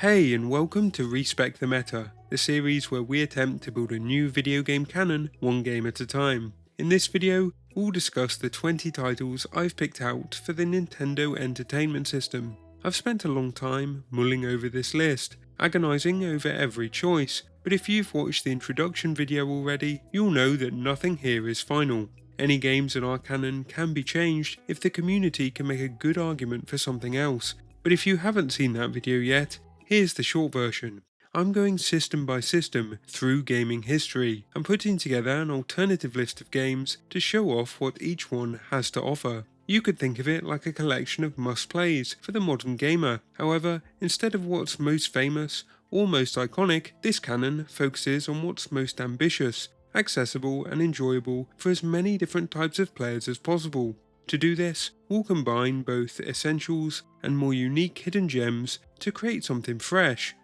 Hey, and welcome to Respec the Meta, the series where we attempt to build a new video game canon one game at a time. In this video, we'll discuss the 20 titles I've picked out for the Nintendo Entertainment System. I've spent a long time mulling over this list, agonising over every choice, but if you've watched the introduction video already, you'll know that nothing here is final. Any games in our canon can be changed if the community can make a good argument for something else, but if you haven't seen that video yet, here's the short version. I'm going system by system through gaming history and putting together an alternative list of games to show off what each one has to offer. You could think of it like a collection of must-plays for the modern gamer. However, instead of what's most famous or most iconic, this canon focuses on what's most ambitious, accessible and enjoyable for as many different types of players as possible. To do this, we'll combine both essentials and more unique hidden gems to create something fresh.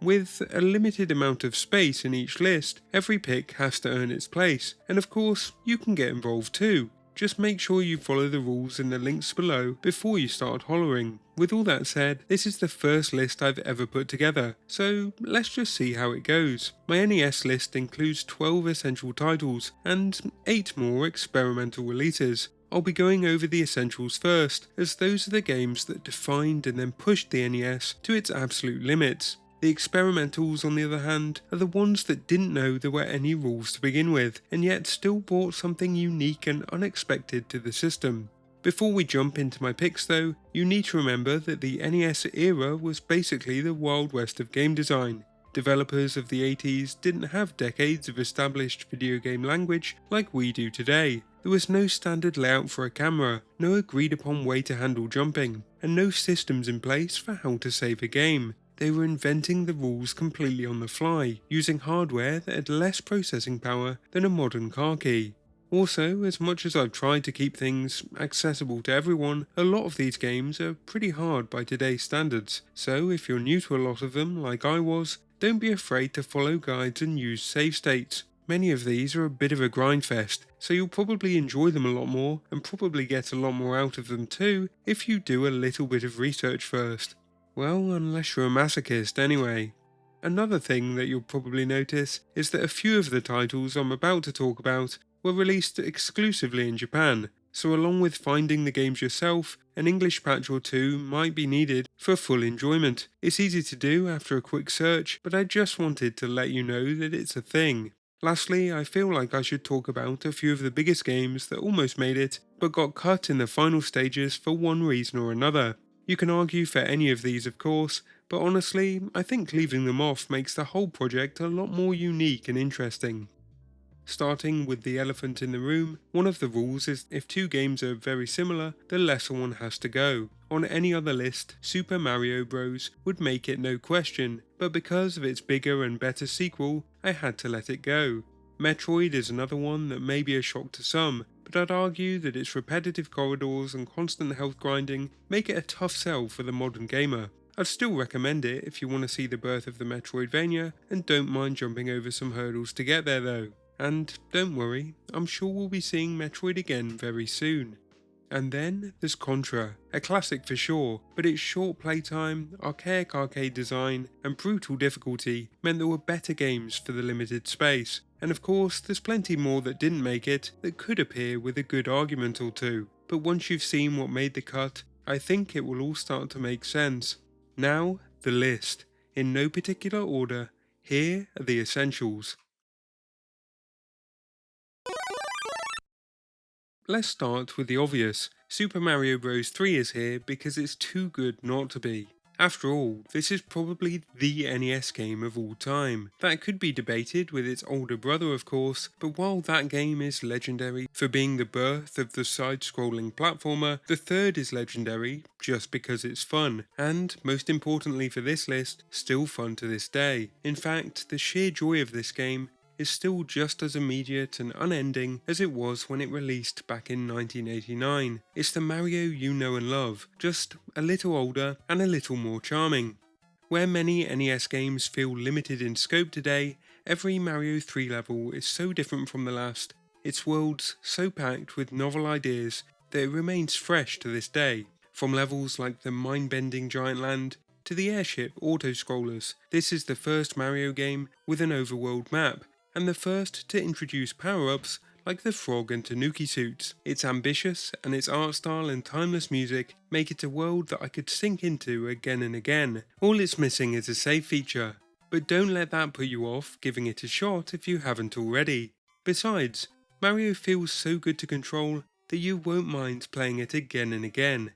With a limited amount of space in each list, every pick has to earn its place, and of course, you can get involved too. Just make sure you follow the rules in the links below before you start hollering. With all that said, this is the first list I've ever put together, so let's just see how it goes. My NES list includes 12 essential titles and 8 more experimental releases. I'll be going over the essentials first, as those are the games that defined and then pushed the NES to its absolute limits. The experimentals, on the other hand, are the ones that didn't know there were any rules to begin with, and yet still brought something unique and unexpected to the system. Before we jump into my picks though, you need to remember that the NES era was basically the Wild West of game design. Developers of the 80s didn't have decades of established video game language like we do today. There was no standard layout for a camera, no agreed upon way to handle jumping, and no systems in place for how to save a game. They were inventing the rules completely on the fly, using hardware that had less processing power than a modern car key. Also, as much as I've tried to keep things accessible to everyone, a lot of these games are pretty hard by today's standards, so if you're new to a lot of them like I was, don't be afraid to follow guides and use save states. Many of these are a bit of a grind fest, so you'll probably enjoy them a lot more and probably get a lot more out of them too if you do a little bit of research first. Well, unless you're a masochist anyway. Another thing that you'll probably notice is that a few of the titles I'm about to talk about were released exclusively in Japan, so along with finding the games yourself, an English patch or two might be needed for full enjoyment. It's easy to do after a quick search, but I just wanted to let you know that it's a thing. Lastly, I feel like I should talk about a few of the biggest games that almost made it, but got cut in the final stages for one reason or another. You can argue for any of these of course, but honestly, I think leaving them off makes the whole project a lot more unique and interesting. Starting with the elephant in the room, one of the rules is if two games are very similar, the lesser one has to go. On any other list, Super Mario Bros. Would make it no question, but because of its bigger and better sequel, I had to let it go. Metroid is another one that may be a shock to some, but I'd argue that its repetitive corridors and constant health grinding make it a tough sell for the modern gamer. I'd still recommend it if you want to see the birth of the Metroidvania and don't mind jumping over some hurdles to get there though. And don't worry, I'm sure we'll be seeing Metroid again very soon. And then there's Contra, a classic for sure, but its short playtime, archaic arcade design, and brutal difficulty meant there were better games for the limited space. And of course, there's plenty more that didn't make it that could appear with a good argument or two. But once you've seen what made the cut, I think it will all start to make sense. Now, the list. In no particular order, here are the essentials. Let's start with the obvious. Super Mario Bros. 3 is here because it's too good not to be. After all, this is probably the NES game of all time. That could be debated with its older brother of course, but while that game is legendary for being the birth of the side-scrolling platformer, the third is legendary just because it's fun, and most importantly for this list, still fun to this day. In fact, the sheer joy of this game is still just as immediate and unending as it was when it released back in 1989. It's the Mario you know and love, just a little older and a little more charming. Where many NES games feel limited in scope today, every Mario 3 level is so different from the last, its worlds so packed with novel ideas that it remains fresh to this day. From levels like the mind-bending giant land to the airship auto-scrollers. This is the first Mario game with an overworld map, and the first to introduce power-ups like the frog and tanuki suits. It's ambitious, and its art style and timeless music make it a world that I could sink into again and again. All it's missing is a save feature, but don't let that put you off giving it a shot if you haven't already. Besides, Mario feels so good to control that you won't mind playing it again and again.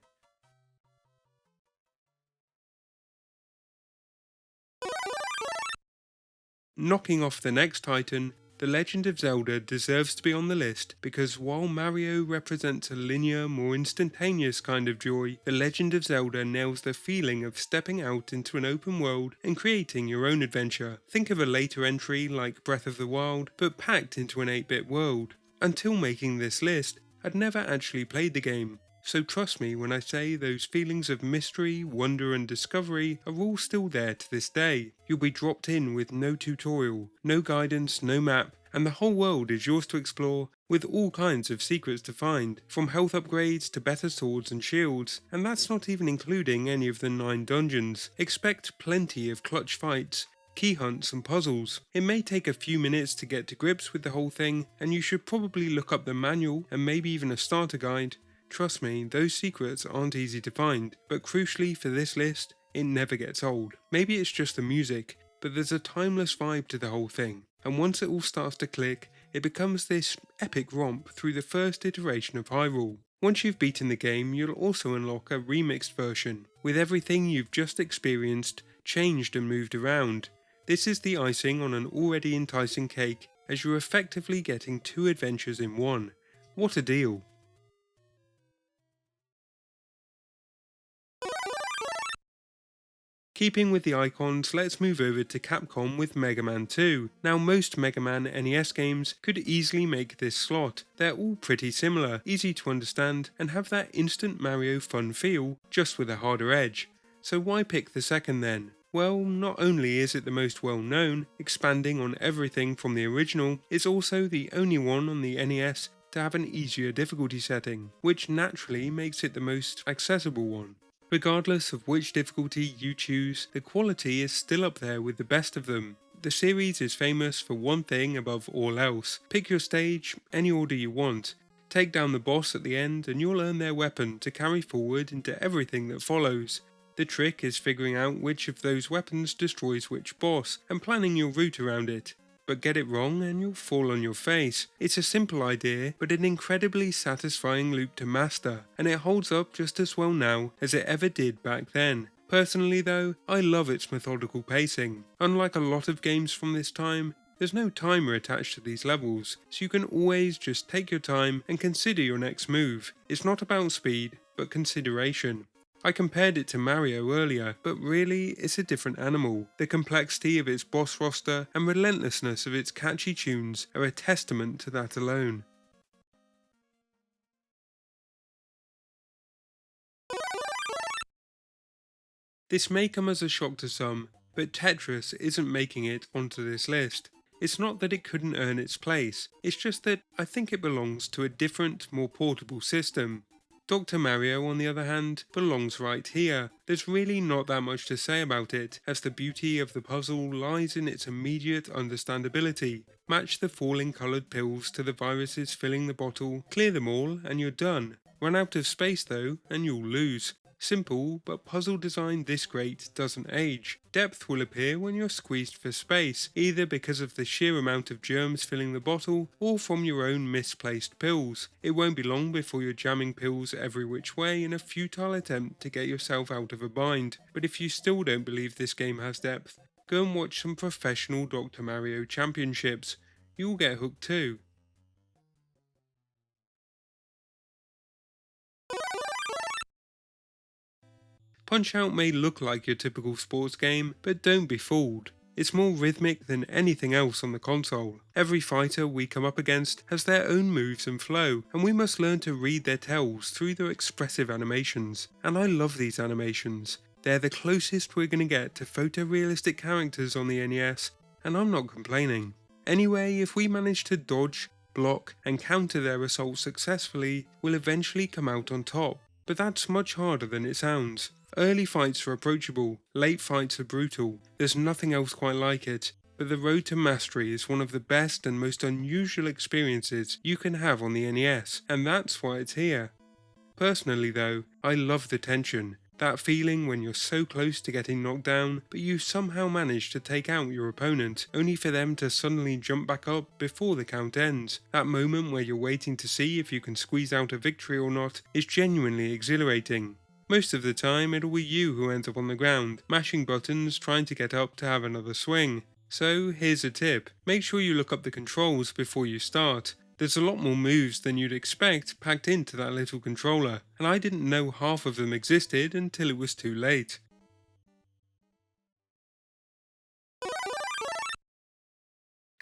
Knocking off the next titan, The Legend of Zelda deserves to be on the list because while Mario represents a linear, more instantaneous kind of joy, The Legend of Zelda nails the feeling of stepping out into an open world and creating your own adventure. Think of a later entry like Breath of the Wild, but packed into an 8-bit world. Until making this list, I'd never actually played the game, so trust me when I say those feelings of mystery, wonder and discovery are all still there to this day. You'll be dropped in with no tutorial, no guidance, no map, and the whole world is yours to explore with all kinds of secrets to find, from health upgrades to better swords and shields, and that's not even including any of the 9 dungeons. Expect plenty of clutch fights, key hunts and puzzles. It may take a few minutes to get to grips with the whole thing, and you should probably look up the manual and maybe even a starter guide. Trust me, those secrets aren't easy to find, but crucially for this list, it never gets old. Maybe it's just the music, but there's a timeless vibe to the whole thing, and once it all starts to click, it becomes this epic romp through the first iteration of Hyrule. Once you've beaten the game, you'll also unlock a remixed version, with everything you've just experienced changed and moved around. This is the icing on an already enticing cake, as you're effectively getting 2 adventures in one. What a deal! Keeping with the icons, let's move over to Capcom with Mega Man 2. Now most Mega Man NES games could easily make this slot. They're all pretty similar, easy to understand, and have that instant Mario fun feel, just with a harder edge. So why pick the second then? Well, not only is it the most well known, expanding on everything from the original, it's also the only one on the NES to have an easier difficulty setting, which naturally makes it the most accessible one. Regardless of which difficulty you choose, the quality is still up there with the best of them. The series is famous for one thing above all else: pick your stage, any order you want, take down the boss at the end and you'll earn their weapon to carry forward into everything that follows. The trick is figuring out which of those weapons destroys which boss and planning your route around it. But get it wrong and you'll fall on your face. It's a simple idea, but an incredibly satisfying loop to master, and it holds up just as well now as it ever did back then. Personally though, I love its methodical pacing. Unlike a lot of games from this time, there's no timer attached to these levels, so you can always just take your time and consider your next move. It's not about speed, but consideration. I compared it to Mario earlier, but really it's a different animal. The complexity of its boss roster and relentlessness of its catchy tunes are a testament to that alone. This may come as a shock to some, but Tetris isn't making it onto this list. It's not that it couldn't earn its place, it's just that I think it belongs to a different, more portable system. Dr. Mario, on the other hand, belongs right here. There's really not that much to say about it, as the beauty of the puzzle lies in its immediate understandability. Match the falling coloured pills to the viruses filling the bottle, clear them all, and you're done. Run out of space though, and you'll lose. Simple, but puzzle design this great doesn't age. Depth will appear when you're squeezed for space, either because of the sheer amount of germs filling the bottle, or from your own misplaced pills. It won't be long before you're jamming pills every which way in a futile attempt to get yourself out of a bind. But if you still don't believe this game has depth, go and watch some professional Dr. Mario championships. You'll get hooked too. Punch-Out may look like your typical sports game, but don't be fooled. It's more rhythmic than anything else on the console. Every fighter we come up against has their own moves and flow, and we must learn to read their tells through their expressive animations. And I love these animations. They're the closest we're going to get to photorealistic characters on the NES, and I'm not complaining. Anyway, if we manage to dodge, block, and counter their assaults successfully, we'll eventually come out on top. But that's much harder than it sounds. Early fights are approachable, late fights are brutal, there's nothing else quite like it, but the road to mastery is one of the best and most unusual experiences you can have on the NES, and that's why it's here. Personally though, I love the tension, that feeling when you're so close to getting knocked down, but you somehow manage to take out your opponent, only for them to suddenly jump back up before the count ends. That moment where you're waiting to see if you can squeeze out a victory or not is genuinely exhilarating. Most of the time it'll be you who ends up on the ground, mashing buttons trying to get up to have another swing. So here's a tip, make sure you look up the controls before you start. There's a lot more moves than you'd expect packed into that little controller, and I didn't know half of them existed until it was too late.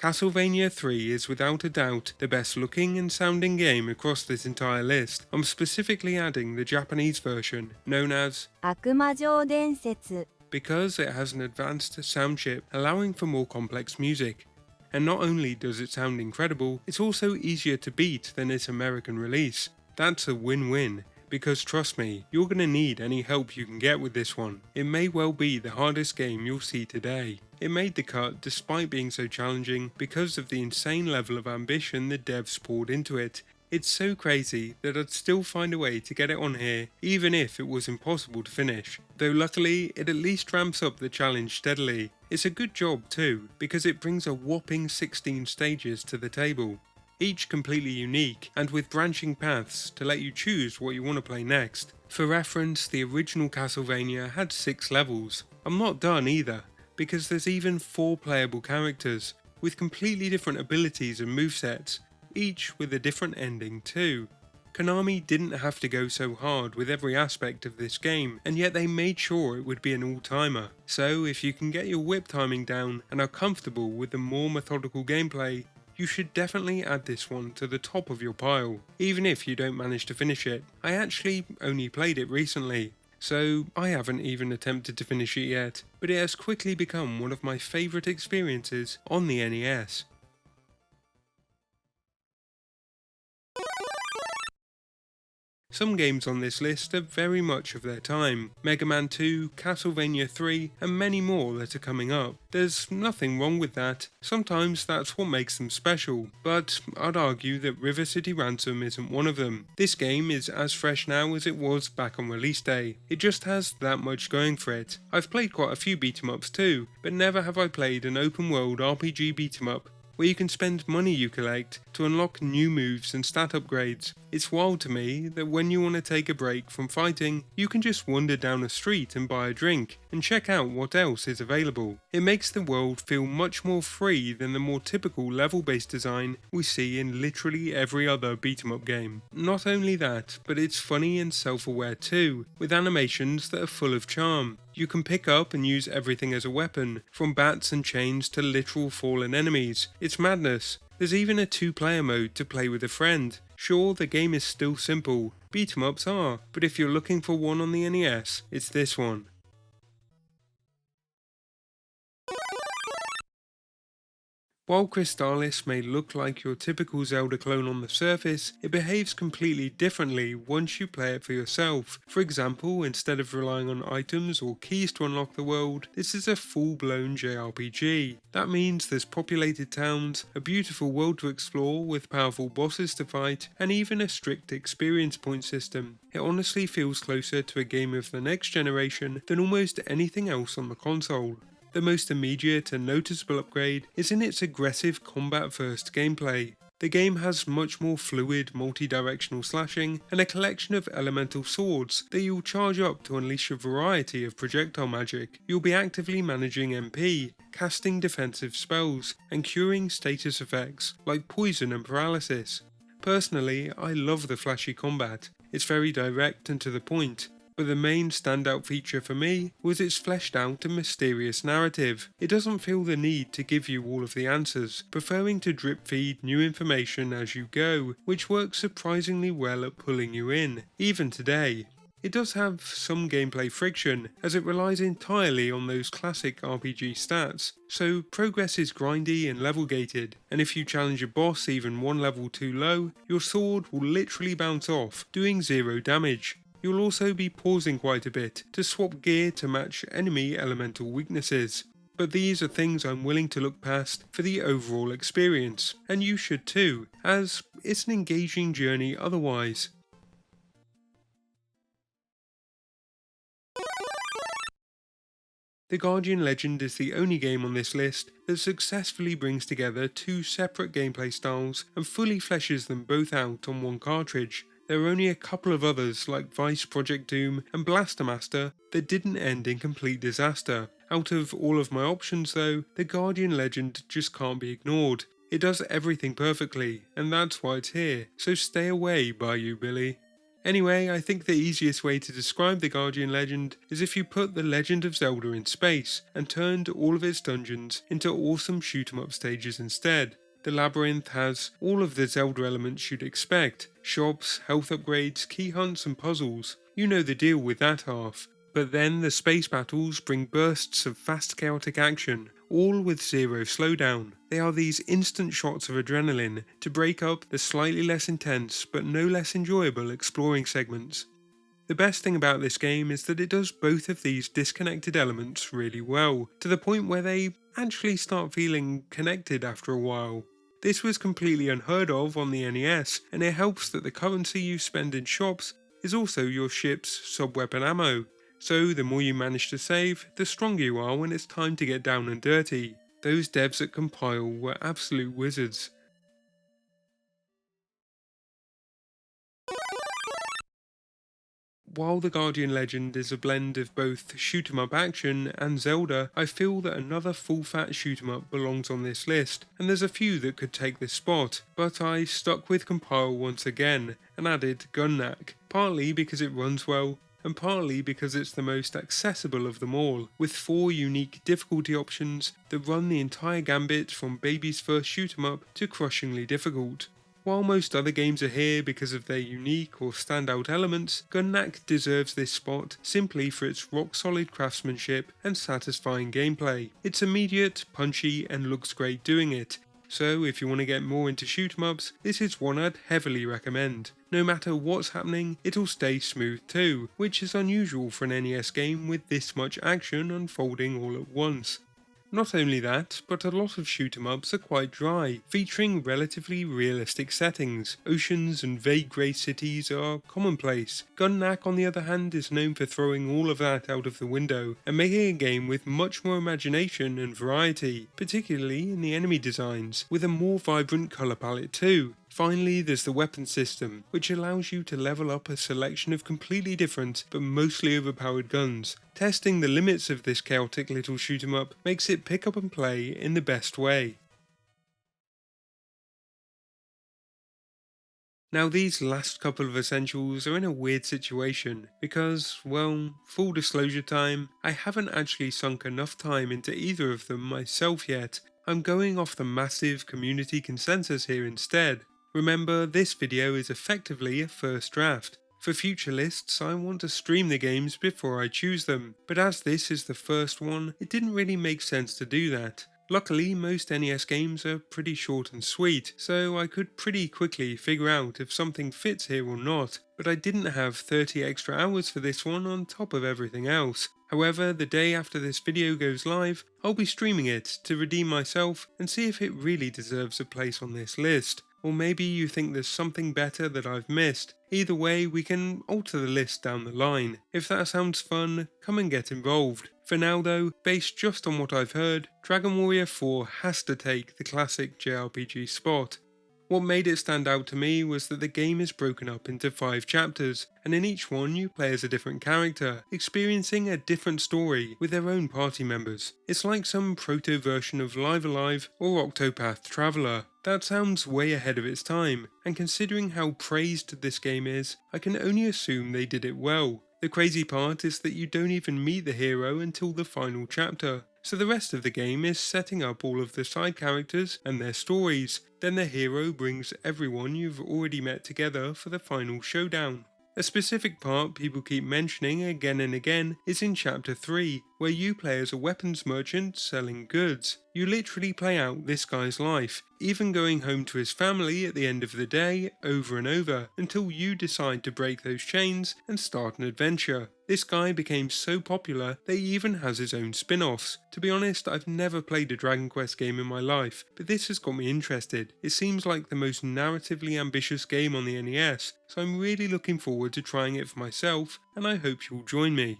Castlevania 3 is without a doubt the best looking and sounding game across this entire list. I'm specifically adding the Japanese version, known as 悪魔城伝説 because it has an advanced sound chip allowing for more complex music. And not only does it sound incredible, it's also easier to beat than its American release. That's a win-win, because trust me, you're gonna need any help you can get with this one. It may well be the hardest game you'll see today. It made the cut despite being so challenging because of the insane level of ambition the devs poured into it. It's so crazy that I'd still find a way to get it on here even if it was impossible to finish. Though luckily it at least ramps up the challenge steadily. It's a good job too, because it brings a whopping 16 stages to the table. Each completely unique and with branching paths to let you choose what you want to play next. For reference, the original Castlevania had 6 levels. I'm not done either, because there's even 4 playable characters with completely different abilities and movesets, each with a different ending too. Konami didn't have to go so hard with every aspect of this game, and yet they made sure it would be an all-timer. So if you can get your whip timing down and are comfortable with the more methodical gameplay, you should definitely add this one to the top of your pile, even if you don't manage to finish it. I actually only played it recently, so I haven't even attempted to finish it yet, but it has quickly become one of my favourite experiences on the NES. Some games on this list are very much of their time, Mega Man 2, Castlevania 3 and many more that are coming up. There's nothing wrong with that, sometimes that's what makes them special, but I'd argue that River City Ransom isn't one of them. This game is as fresh now as it was back on release day, it just has that much going for it. I've played quite a few beat 'em ups too, but never have I played an open world RPG beat 'em up where you can spend money you collect to unlock new moves and stat upgrades. It's wild to me that when you want to take a break from fighting, you can just wander down a street and buy a drink, and check out what else is available. It makes the world feel much more free than the more typical level-based design we see in literally every other beat-em-up game. Not only that, but it's funny and self-aware too, with animations that are full of charm. You can pick up and use everything as a weapon, from bats and chains to literal fallen enemies. It's madness. There's even a 2-player mode to play with a friend. Sure, the game is still simple, beat 'em ups are, but if you're looking for one on the NES, it's this one. While Crystalis may look like your typical Zelda clone on the surface, it behaves completely differently once you play it for yourself. For example, instead of relying on items or keys to unlock the world, this is a full-blown JRPG. That means there's populated towns, a beautiful world to explore with powerful bosses to fight, and even a strict experience point system. It honestly feels closer to a game of the next generation than almost anything else on the console. The most immediate and noticeable upgrade is in its aggressive combat-first gameplay. The game has much more fluid, multi-directional slashing and a collection of elemental swords that you'll charge up to unleash a variety of projectile magic. You'll be actively managing MP, casting defensive spells, and curing status effects like poison and paralysis. Personally, I love the flashy combat. It's very direct and to the point. But the main standout feature for me was its fleshed out and mysterious narrative. It doesn't feel the need to give you all of the answers, preferring to drip feed new information as you go, which works surprisingly well at pulling you in, even today. It does have some gameplay friction, as it relies entirely on those classic RPG stats, so progress is grindy and level gated, and if you challenge a boss even one level too low, your sword will literally bounce off, doing 0 damage. You'll also be pausing quite a bit to swap gear to match enemy elemental weaknesses. But these are things I'm willing to look past for the overall experience, and you should too, as it's an engaging journey otherwise. The Guardian Legend is the only game on this list that successfully brings together two separate gameplay styles and fully fleshes them both out on one cartridge. There are only a couple of others like Vice Project Doom and Blaster Master that didn't end in complete disaster. Out of all of my options though, the Guardian Legend just can't be ignored. It does everything perfectly, and that's why it's here, so stay away, Bayou Billy. Anyway, I think the easiest way to describe the Guardian Legend is if you put The Legend of Zelda in space and turned all of its dungeons into awesome shoot 'em up stages instead. The labyrinth has all of the Zelda elements you'd expect: shops, health upgrades, key hunts and puzzles. You know the deal with that half. But then the space battles bring bursts of fast chaotic action, all with zero slowdown. They are these instant shots of adrenaline to break up the slightly less intense but no less enjoyable exploring segments. The best thing about this game is that it does both of these disconnected elements really well, to the point where they actually start feeling connected after a while. This was completely unheard of on the NES, and it helps that the currency you spend in shops is also your ship's sub-weapon ammo. So the more you manage to save, the stronger you are when it's time to get down and dirty. Those devs at Compile were absolute wizards. While the Guardian Legend is a blend of both shoot 'em up action and Zelda, I feel that another full-fat shoot 'em up belongs on this list, and there's a few that could take this spot, but I stuck with Compile once again and added Gun Knack, partly because it runs well, and partly because it's the most accessible of them all, with 4 unique difficulty options that run the entire gambit from baby's first shoot 'em up to crushingly difficult. While most other games are here because of their unique or standout elements, Gun Knack deserves this spot simply for its rock-solid craftsmanship and satisfying gameplay. It's immediate, punchy, and looks great doing it. So if you want to get more into shoot 'em ups, this is one I'd heavily recommend. No matter what's happening, it'll stay smooth too, which is unusual for an NES game with this much action unfolding all at once. Not only that, but a lot of shoot 'em ups are quite dry, featuring relatively realistic settings. Oceans and vague grey cities are commonplace. Gun Knack on the other hand is known for throwing all of that out of the window and making a game with much more imagination and variety, particularly in the enemy designs, with a more vibrant colour palette too. Finally, there's the weapon system, which allows you to level up a selection of completely different but mostly overpowered guns. Testing the limits of this chaotic little shoot 'em up makes it pick up and play in the best way. Now these last couple of essentials are in a weird situation because, well, full disclosure time, I haven't actually sunk enough time into either of them myself yet. I'm going off the massive community consensus here instead. Remember, this video is effectively a first draft. For future lists, I want to stream the games before I choose them, but as this is the first one, it didn't really make sense to do that. Luckily, most NES games are pretty short and sweet, so I could pretty quickly figure out if something fits here or not, but I didn't have 30 extra hours for this one on top of everything else. However, the day after this video goes live, I'll be streaming it to redeem myself and see if it really deserves a place on this list. Or maybe you think there's something better that I've missed. Either way, we can alter the list down the line. If that sounds fun, come and get involved. For now though, based just on what I've heard, Dragon Warrior 4 has to take the classic JRPG spot. What made it stand out to me was that the game is broken up into 5 chapters, and in each one you play as a different character, experiencing a different story with their own party members. It's like some proto-version of Live Alive or Octopath Traveler. That sounds way ahead of its time, and considering how praised this game is, I can only assume they did it well. The crazy part is that you don't even meet the hero until the final chapter, so the rest of the game is setting up all of the side characters and their stories. Then the hero brings everyone you've already met together for the final showdown. A specific part people keep mentioning again and again is in Chapter 3, where you play as a weapons merchant selling goods. You literally play out this guy's life, even going home to his family at the end of the day over and over until you decide to break those chains and start an adventure. This guy became so popular that he even has his own spin-offs. To be honest, I've never played a Dragon Quest game in my life, but this has got me interested. It seems like the most narratively ambitious game on the NES, so I'm really looking forward to trying it for myself, and I hope you'll join me.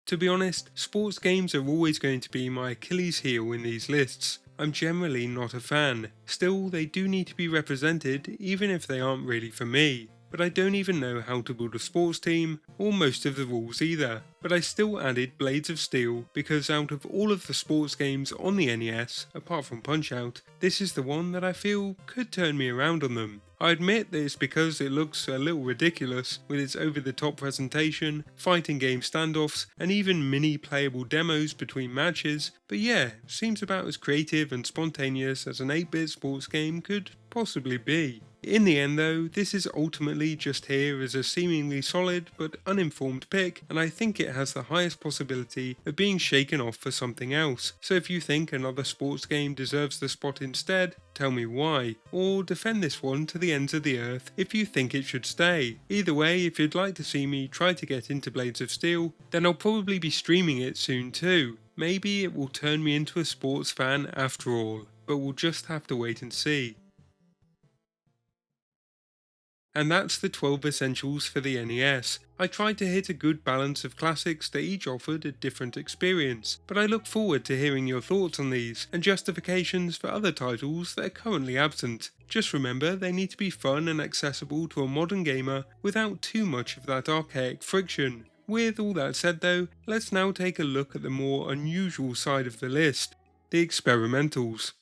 To be honest, sports games are always going to be my Achilles heel in these lists. I'm generally not a fan. Still, they do need to be represented even if they aren't really for me. But I don't even know how to build a sports team, or most of the rules either. But I still added Blades of Steel because out of all of the sports games on the NES, apart from Punch-Out, this is the one that I feel could turn me around on them. I admit that it's because it looks a little ridiculous with its over-the-top presentation, fighting game standoffs, and even mini playable demos between matches, but yeah, seems about as creative and spontaneous as an 8-bit sports game could possibly be. In the end though, this is ultimately just here as a seemingly solid but uninformed pick, and I think it has the highest possibility of being shaken off for something else. So if you think another sports game deserves the spot instead, tell me why, or defend this one to the ends of the earth if you think it should stay. Either way, if you'd like to see me try to get into Blades of Steel, then I'll probably be streaming it soon too. Maybe it will turn me into a sports fan after all, but we'll just have to wait and see. And that's the 12 essentials for the NES. I tried to hit a good balance of classics that each offered a different experience, but I look forward to hearing your thoughts on these and justifications for other titles that are currently absent. Just remember, they need to be fun and accessible to a modern gamer without too much of that archaic friction. With all that said though, let's now take a look at the more unusual side of the list, the experimentals.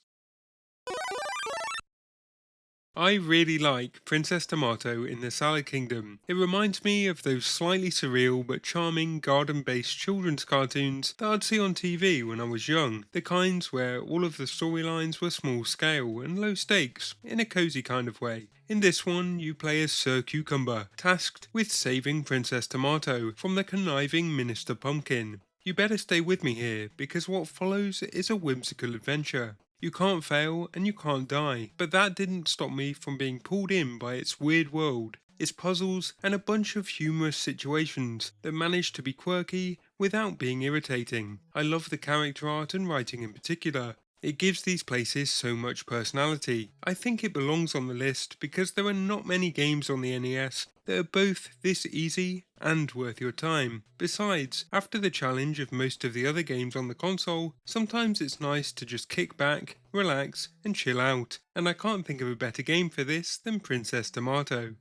I really like Princess Tomato in the Salad Kingdom. It reminds me of those slightly surreal but charming garden-based children's cartoons that I'd see on TV when I was young, the kinds where all of the storylines were small scale and low stakes, in a cozy kind of way. In this one, you play as Sir Cucumber, tasked with saving Princess Tomato from the conniving Minister Pumpkin. You better stay with me here, because what follows is a whimsical adventure. You can't fail and you can't die, but that didn't stop me from being pulled in by its weird world, its puzzles, and a bunch of humorous situations that managed to be quirky without being irritating. I love the character art and writing in particular. It gives these places so much personality. I think it belongs on the list because there are not many games on the NES that are both this easy and worth your time. Besides, after the challenge of most of the other games on the console, sometimes it's nice to just kick back, relax, and chill out, and I can't think of a better game for this than Princess Tomato.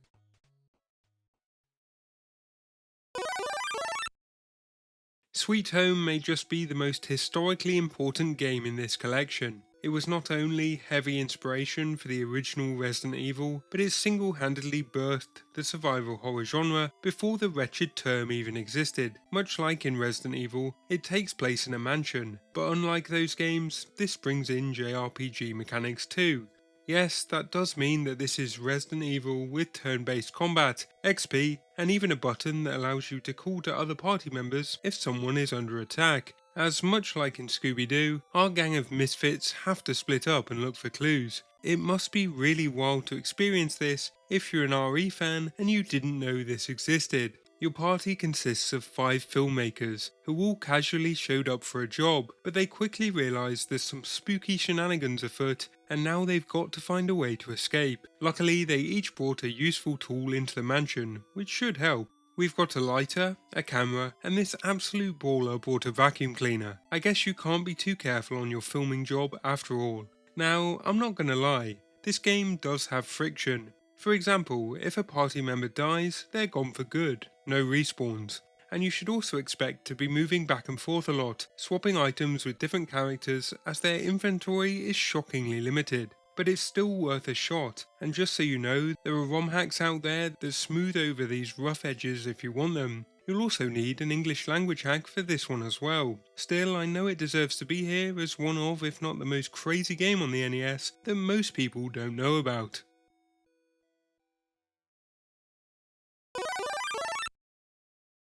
Sweet Home may just be the most historically important game in this collection. It was not only heavy inspiration for the original Resident Evil, but it single-handedly birthed the survival horror genre before the wretched term even existed. Much like in Resident Evil, it takes place in a mansion, but unlike those games, this brings in JRPG mechanics too. Yes, that does mean that this is Resident Evil with turn-based combat, XP, and even a button that allows you to call to other party members if someone is under attack. As much like in Scooby-Doo, our gang of misfits have to split up and look for clues. It must be really wild to experience this if you're an RE fan and you didn't know this existed. Your party consists of 5 filmmakers who all casually showed up for a job, but they quickly realised there's some spooky shenanigans afoot and now they've got to find a way to escape. Luckily, they each brought a useful tool into the mansion, which should help. We've got a lighter, a camera, and this absolute baller brought a vacuum cleaner. I guess you can't be too careful on your filming job after all. Now, I'm not gonna lie, this game does have friction. For example, if a party member dies, they're gone for good, no respawns. And you should also expect to be moving back and forth a lot, swapping items with different characters as their inventory is shockingly limited. But it's still worth a shot, and just so you know, there are ROM hacks out there that smooth over these rough edges if you want them. You'll also need an English language hack for this one as well. Still, I know it deserves to be here as one of, if not the most crazy game on the NES that most people don't know about.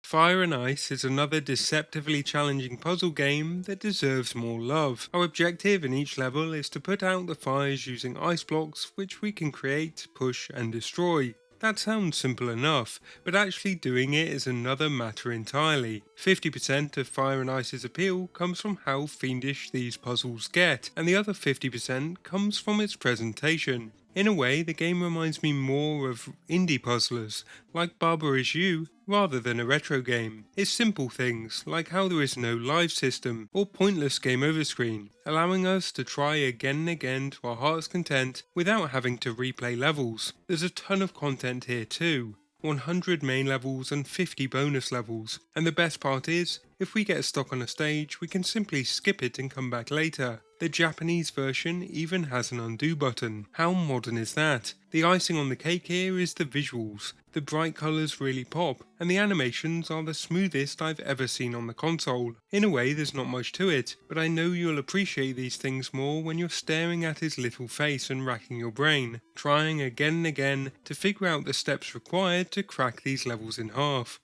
Fire and Ice is another deceptively challenging puzzle game that deserves more love. Our objective in each level is to put out the fires using ice blocks which we can create, push and destroy. That sounds simple enough, but actually doing it is another matter entirely. 50% of Fire and Ice's appeal comes from how fiendish these puzzles get, and the other 50% comes from its presentation. In a way, the game reminds me more of indie puzzlers, like Barbara Is You, rather than a retro game. It's simple things, like how there is no live system, or pointless game over screen, allowing us to try again and again to our heart's content without having to replay levels. There's a ton of content here too. 100 main levels and 50 bonus levels, and the best part is, if we get stuck on a stage we can simply skip it and come back later. The Japanese version even has an undo button. How modern is that? The icing on the cake here is the visuals. The bright colours really pop, and the animations are the smoothest I've ever seen on the console. In a way there's not much to it, but I know you'll appreciate these things more when you're staring at his little face and racking your brain, trying again and again to figure out the steps required to crack these levels in half.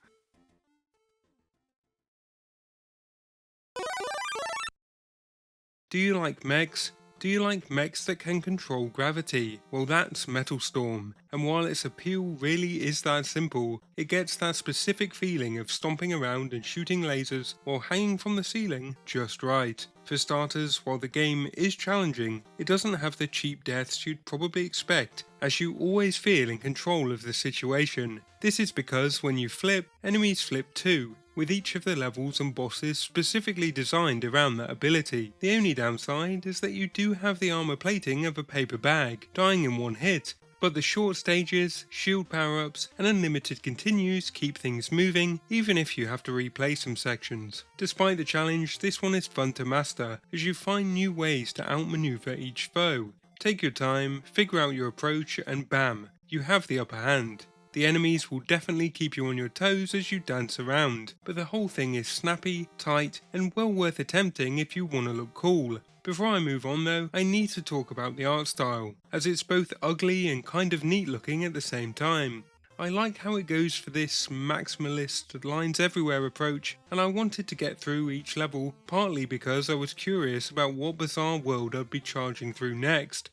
Do you like mechs? Do you like mechs that can control gravity? Well, that's Metal Storm, and while its appeal really is that simple, it gets that specific feeling of stomping around and shooting lasers while hanging from the ceiling just right. For starters, while the game is challenging, it doesn't have the cheap deaths you'd probably expect, as you always feel in control of the situation. This is because when you flip, enemies flip too, with each of the levels and bosses specifically designed around that ability. The only downside is that you do have the armor plating of a paper bag, dying in one hit, but the short stages, shield power-ups and unlimited continues keep things moving even if you have to replay some sections. Despite the challenge, this one is fun to master as you find new ways to outmaneuver each foe. Take your time, figure out your approach and bam, you have the upper hand. The enemies will definitely keep you on your toes as you dance around, but the whole thing is snappy, tight and well worth attempting if you want to look cool. Before I move on though, I need to talk about the art style, as it's both ugly and kind of neat looking at the same time. I like how it goes for this maximalist lines everywhere approach, and I wanted to get through each level partly because I was curious about what bizarre world I'd be charging through next.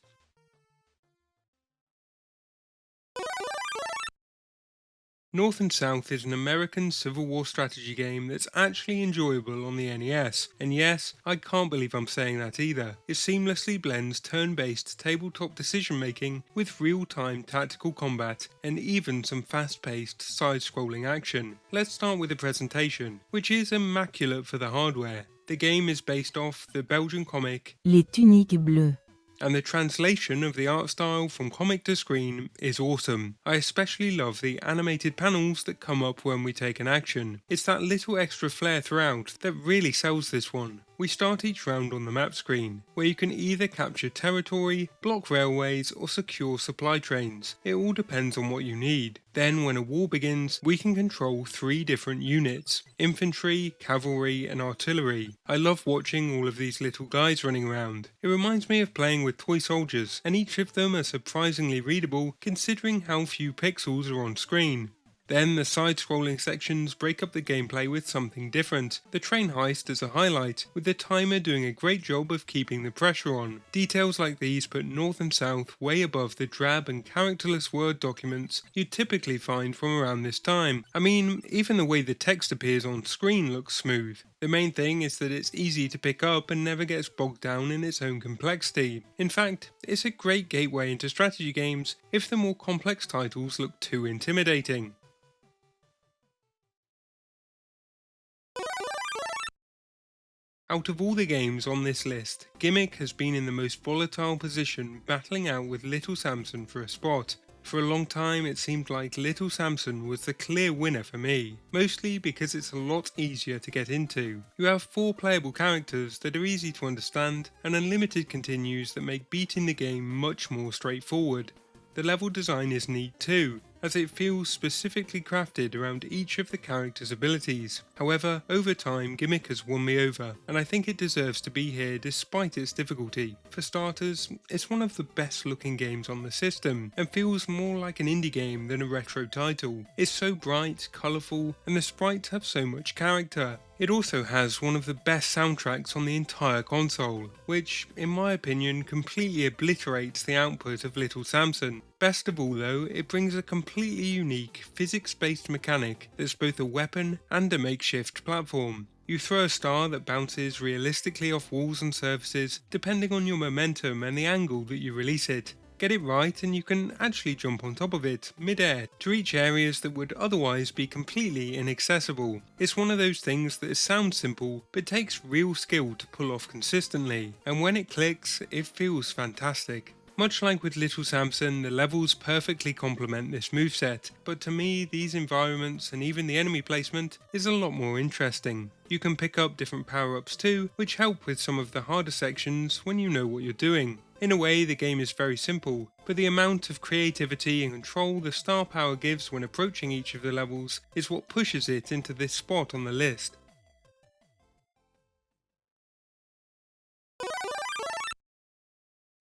North and South is an American Civil War strategy game that's actually enjoyable on the NES, and yes, I can't believe I'm saying that either. It seamlessly blends turn-based tabletop decision making with real-time tactical combat and even some fast-paced side-scrolling action. Let's start with the presentation, which is immaculate for the hardware. The game is based off the Belgian comic Les tuniques bleues. and the translation of the art style from comic to screen is awesome. I especially love the animated panels that come up when we take an action. It's that little extra flair throughout that really sells this one. We start each round on the map screen, where you can either capture territory, block railways or secure supply trains. It all depends on what you need. Then when a war begins, we can control 3 different units: infantry, cavalry and artillery. I love watching all of these little guys running around. It reminds me of playing with toy soldiers, and each of them are surprisingly readable considering how few pixels are on screen. Then the side-scrolling sections break up the gameplay with something different. The train heist is a highlight, with the timer doing a great job of keeping the pressure on. Details like these put North and South way above the drab and characterless Word documents you'd typically find from around this time. I mean, even the way the text appears on screen looks smooth. The main thing is that it's easy to pick up and never gets bogged down in its own complexity. In fact, it's a great gateway into strategy games if the more complex titles look too intimidating. Out of all the games on this list, Gimmick has been in the most volatile position, battling out with Little Samson for a spot. For a long time it seemed like Little Samson was the clear winner for me, mostly because it's a lot easier to get into. You have 4 playable characters that are easy to understand, and unlimited continues that make beating the game much more straightforward. The level design is neat too, as it feels specifically crafted around each of the characters' abilities. However, over time Gimmick has won me over, and I think it deserves to be here despite its difficulty. For starters, it's one of the best looking games on the system, and feels more like an indie game than a retro title. It's so bright, colourful, and the sprites have so much character. It also has one of the best soundtracks on the entire console, which, in my opinion, completely obliterates the output of Little Samson. Best of all though, it brings a completely unique, physics-based mechanic that's both a weapon and a makeshift platform. You throw a star that bounces realistically off walls and surfaces depending on your momentum and the angle that you release it. Get it right and you can actually jump on top of it, mid-air, to reach areas that would otherwise be completely inaccessible. It's one of those things that sounds simple but takes real skill to pull off consistently, and when it clicks, it feels fantastic. Much like with Little Samson, the levels perfectly complement this moveset, but to me these environments and even the enemy placement is a lot more interesting. You can pick up different power-ups too, which help with some of the harder sections when you know what you're doing. In a way, the game is very simple, but the amount of creativity and control the star power gives when approaching each of the levels is what pushes it into this spot on the list.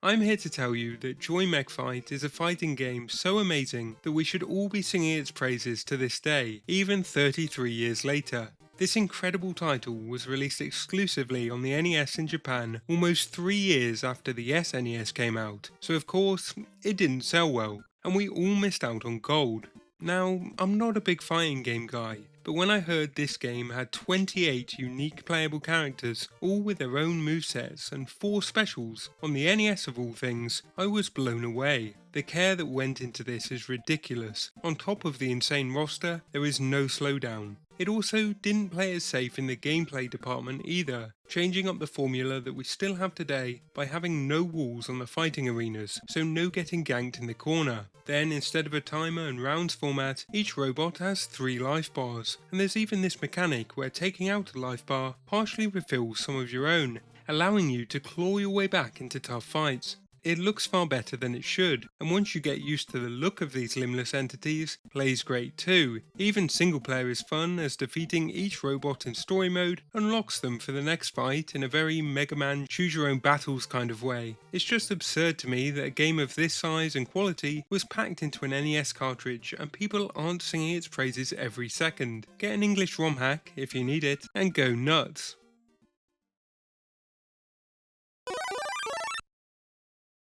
I'm here to tell you that Joy Mech Fight is a fighting game so amazing that we should all be singing its praises to this day, even 33 years later. This incredible title was released exclusively on the NES in Japan almost 3 years after the SNES came out, so of course, it didn't sell well, and we all missed out on gold. Now, I'm not a big fighting game guy, but when I heard this game had 28 unique playable characters, all with their own movesets and 4 specials, on the NES of all things, I was blown away. The care that went into this is ridiculous. On top of the insane roster, there is no slowdown. It also didn't play as safe in the gameplay department either, changing up the formula that we still have today by having no walls on the fighting arenas, so no getting ganked in the corner. Then, instead of a timer and rounds format, each robot has 3 life bars, and there's even this mechanic where taking out a life bar partially refills some of your own, allowing you to claw your way back into tough fights. It looks far better than it should, and once you get used to the look of these limbless entities, plays great too. Even single player is fun, as defeating each robot in story mode unlocks them for the next fight in a very Mega Man choose your own battles kind of way. It's just absurd to me that a game of this size and quality was packed into an NES cartridge and people aren't singing its praises every second. Get an English ROM hack if you need it, and go nuts.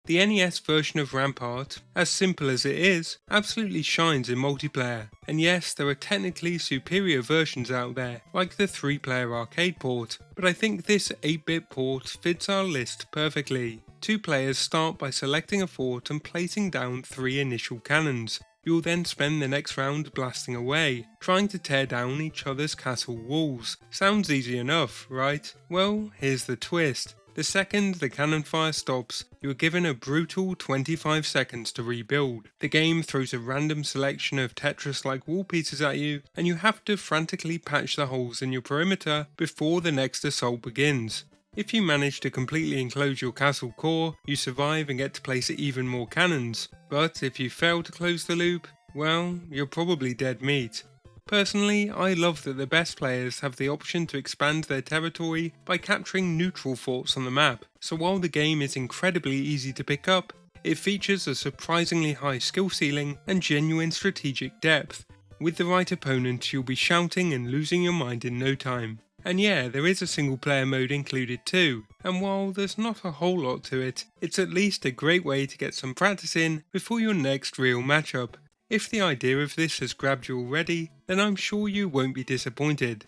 The NES version of Rampart, as simple as it is, absolutely shines in multiplayer, and yes, there are technically superior versions out there, like the 3-player arcade port, but I think this 8-bit port fits our list perfectly. 2 players start by selecting a fort and placing down 3 initial cannons. You'll then spend the next round blasting away, trying to tear down each other's castle walls. Sounds easy enough, right? Well, here's the twist. The second the cannon fire stops, you are given a brutal 25 seconds to rebuild. The game throws a random selection of Tetris-like wall pieces at you, and you have to frantically patch the holes in your perimeter before the next assault begins. If you manage to completely enclose your castle core, you survive and get to place even more cannons, but if you fail to close the loop, well, you're probably dead meat. Personally, I love that the best players have the option to expand their territory by capturing neutral forts on the map, so while the game is incredibly easy to pick up, it features a surprisingly high skill ceiling and genuine strategic depth. With the right opponent, you'll be shouting and losing your mind in no time. And yeah, there is a single player mode included too, and while there's not a whole lot to it, it's at least a great way to get some practice in before your next real matchup. If the idea of this has grabbed you already, then I'm sure you won't be disappointed.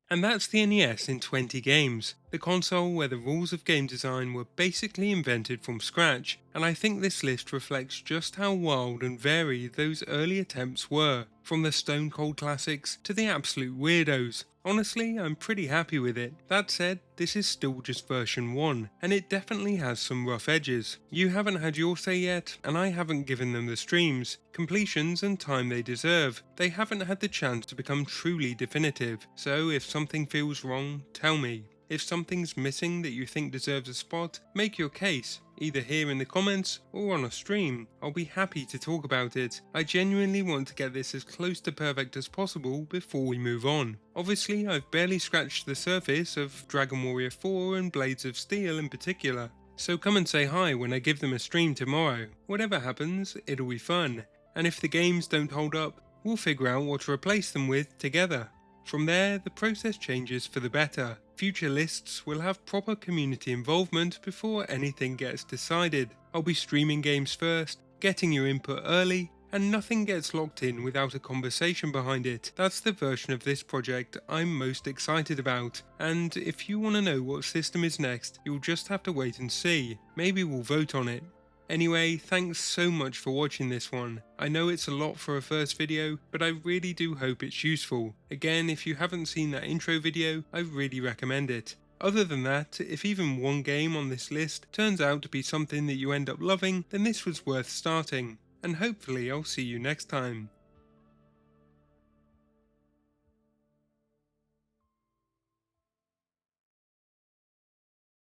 And that's the NES in 20 games, the console where the rules of game design were basically invented from scratch, and I think this list reflects just how wild and varied those early attempts were, from the stone cold classics to the absolute weirdos. Honestly, I'm pretty happy with it. That said, this is still just version 1, and it definitely has some rough edges. You haven't had your say yet, and I haven't given them the streams, completions and time they deserve. They haven't had the chance to become truly definitive, so if something feels wrong, tell me. If something's missing that you think deserves a spot, make your case, either here in the comments or on a stream. I'll be happy to talk about it. I genuinely want to get this as close to perfect as possible before we move on. Obviously, I've barely scratched the surface of Dragon Warrior 4 and Blades of Steel in particular, so come and say hi when I give them a stream tomorrow. Whatever happens, it'll be fun, and if the games don't hold up, we'll figure out what to replace them with together. From there, the process changes for the better. Future lists will have proper community involvement before anything gets decided. I'll be streaming games first, getting your input early, and nothing gets locked in without a conversation behind it. That's the version of this project I'm most excited about, and if you want to know what system is next, you'll just have to wait and see. Maybe we'll vote on it. Anyway, thanks so much for watching this one. I know it's a lot for a first video, but I really do hope it's useful. Again, if you haven't seen that intro video, I really recommend it. Other than that, if even one game on this list turns out to be something that you end up loving, then this was worth starting. And hopefully I'll see you next time.